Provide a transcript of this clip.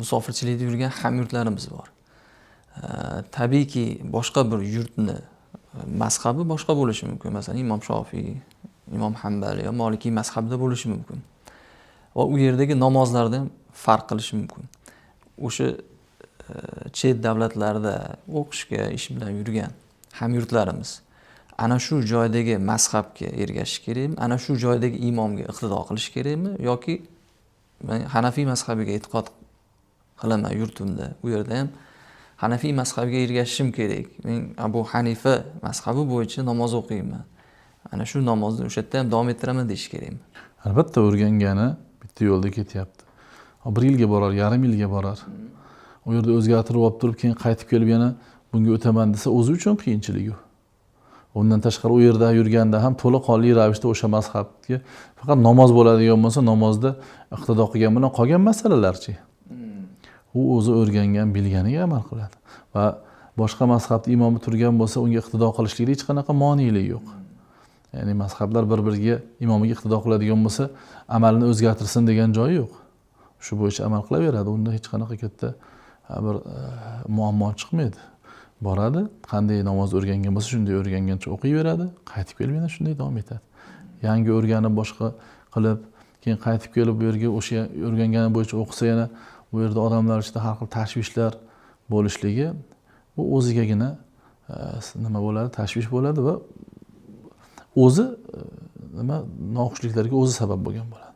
musofirchilikda yurgan hamyurtlarimiz bor. Tabiiyki boshqa bir yurtni mazhabi boshqa bo'lishi mumkin. Masalan, Imom Shofiy, Imom Hanbali yo Maliki mazhabida bo'lishi mumkin. Va u yerdagi namozlarda ham farq qilishi mumkin. O'sha chet davlatlarda o'qishga, ish bilan yurgan hamyurtlarimiz ana shu joydagi mazhabga ergashish kerakmi? Ana shu joydagi imomga iqtido qilish kerakmi yoki men Hanafiy mazhabiga e'tiqod qilaman yurtimda. U yerda ham Hanafiy mazhabiga ergashishim kerak. Men Abu Hanifa mazhabi bo'yicha namoz o'qiyman. Ana shu namozni o'sha yerda ham davom ettiraman deyish kerakmi? Albatta o'rgangani bitta yo'lda ketyapti. 1 yilga borar, yarim yilga borar. U yerda o'zgartirib olib turib, keyin qaytib kelib yana bunga o'taman desa, o'zi uchun qiyinchilik u. Undan tashqari u yerda yurganda ham to'laqonli ravishda o'sha mazhabga faqat namoz bo'ladigan bo'lsa, namozda iqtido qilgan bilan qolgan masalalarchi. U o'zi o'rgangan, bilganiga amal qiladi va boshqa mazhabda imomi turgan bo'lsa, unga iqtido qilishlikda hech qanaqa monelik yo'q. Ya'ni mazhablar bir-biriga imomiga iqtido qiladigan bo'lsa, amalini o'zgartirsin degan joyi yo'q. Shu bo'yicha amal qilaveradi. Unda hech qanaqa katta bir muammo chiqmaydi. Boradi, qanday namoz o'rgangan bo'lsa, shunday o'rgangancha o'qiyveradi, qaytib kelib yana shunday davom etadi. Yangi o'rganib boshqa qilib, keyin qaytib kelib bu yerga o'sha o'rgangani bo'yicha o'qisa yana bu yerda odamlar ichida har xil tashvishlar bo'lishligi bu o'zigagina nima bo'ladi, tashvish bo'ladi va o'zi nima noxushliklarga o'zi sabab bo'lgan bo'ladi.